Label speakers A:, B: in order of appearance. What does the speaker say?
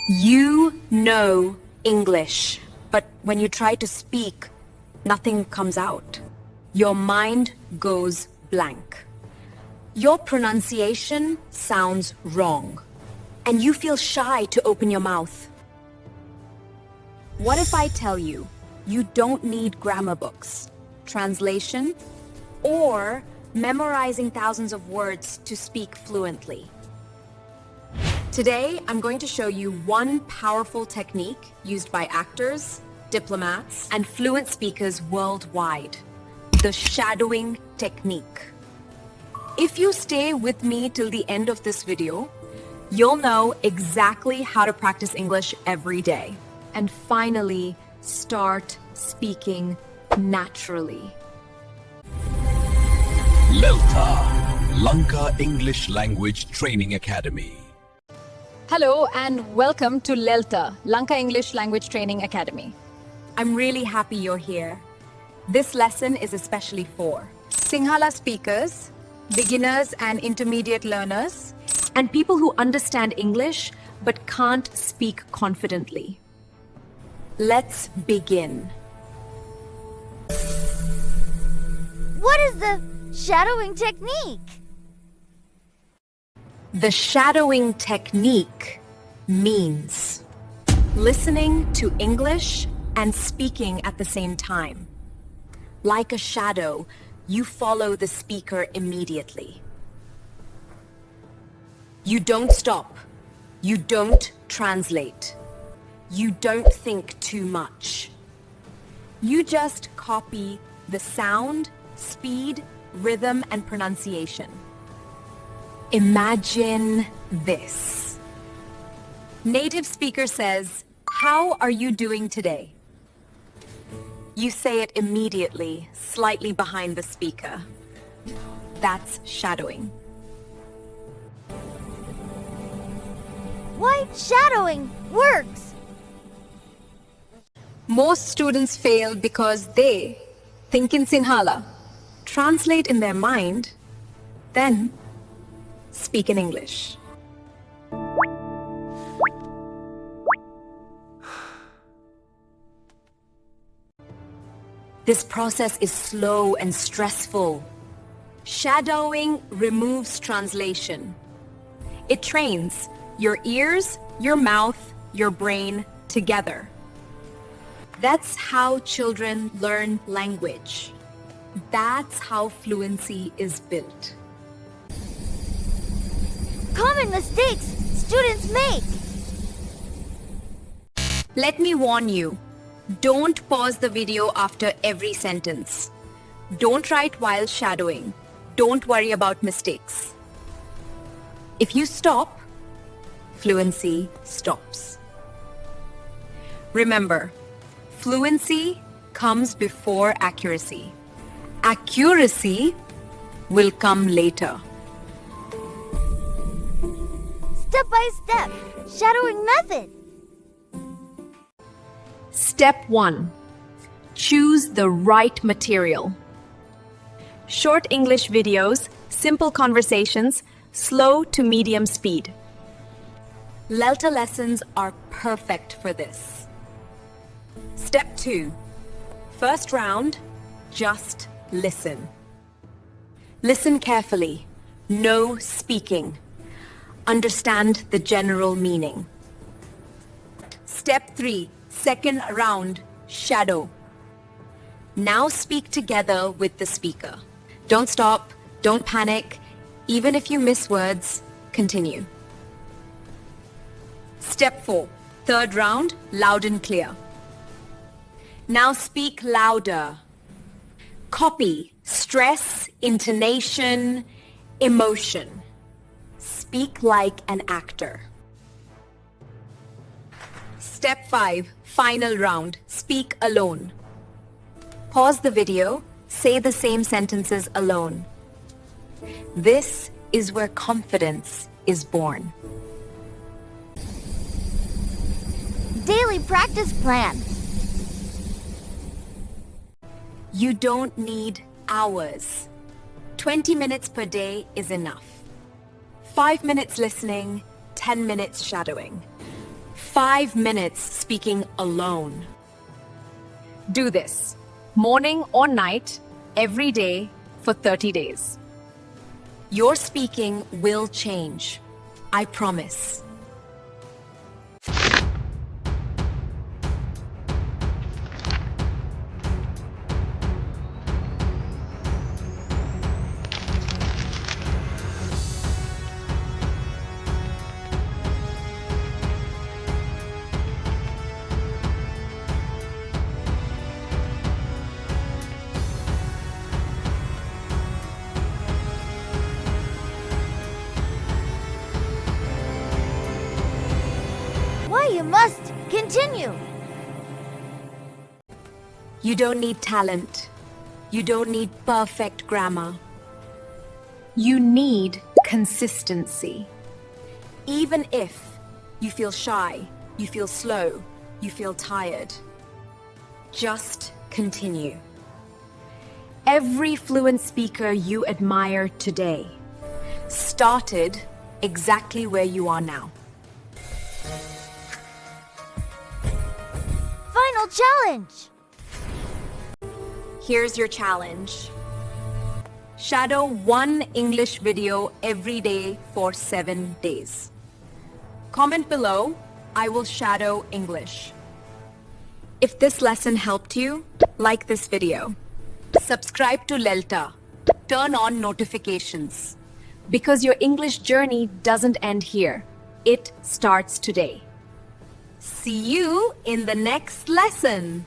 A: You know English, but when you try to speak, nothing comes out. Your mind goes blank. Your pronunciation sounds wrong, and you feel shy to open your mouth. What if I tell you, you don't need grammar books, translation, or memorizing thousands of words to speak fluently? Today, I'm going to show you one powerful technique used by actors, diplomats, and fluent speakers worldwide, the shadowing technique. If you stay with me till the end of this video, you'll know exactly how to practice English every day and finally start speaking naturally.
B: LELTA, Lanka English Language Training Academy.
C: Hello and welcome to LELTA, Lanka English Language Training Academy.
A: I'm really happy you're here. This lesson is especially for Sinhala speakers, beginners and intermediate learners, and people who understand English but can't speak confidently. Let's begin.
D: What is the shadowing technique?
A: The shadowing technique means listening to English and speaking at the same time. Like a shadow, you follow the speaker immediately. You don't stop. You don't translate. You don't think too much. You just copy the sound, speed, rhythm, and pronunciation. Imagine this. Native speaker says, "How are you doing today?" You say it immediately, slightly behind the speaker. That's shadowing.
D: Why shadowing works?
A: Most students fail because they think in Sinhala, translate in their mind, then speak in English. This process is slow and stressful. Shadowing removes translation. It trains your ears, your mouth, your brain together. That's how children learn language. That's how fluency is built.
D: Common mistakes students make.
A: Let me warn you, don't pause the video after every sentence. Don't write while shadowing. Don't worry about mistakes. If you stop, fluency stops. Remember, fluency comes before accuracy. Accuracy will come later.
D: Step by step, shadowing method.
A: Step 1. Choose the right material. Short English videos, simple conversations, slow to medium speed. LELTA lessons are perfect for this. Step 2. First round, just listen. Listen carefully. No speaking. Understand the general meaning. Step 3. Second round, shadow. Now speak together with the speaker. Don't stop, don't panic. Even if you miss words, continue. Step 4. Third round, loud and clear. Now speak louder. Copy, stress, intonation, emotion. Speak like an actor. Step 5. Final round. Speak alone. Pause the video. Say the same sentences alone. This is where confidence is born.
D: Daily practice plan.
A: You don't need hours. 20 minutes per day is enough. 5 minutes listening, 10 minutes shadowing. 5 minutes speaking alone.
C: Do this morning or night, every day for 30 days.
A: Your speaking will change. I promise.
D: Why, you must continue.
A: You don't need talent. You don't need perfect grammar. You need consistency. Even if you feel shy, you feel slow, you feel tired, just continue. Every fluent speaker you admire today started exactly where you are now.
D: Final challenge.
A: Here's your challenge. Shadow one English video every day for 7 days. Comment below, I will shadow English. If this lesson helped you, like this video. Subscribe to LELTA. Turn on notifications. Because your English journey doesn't end here. It starts today. See you in the next lesson.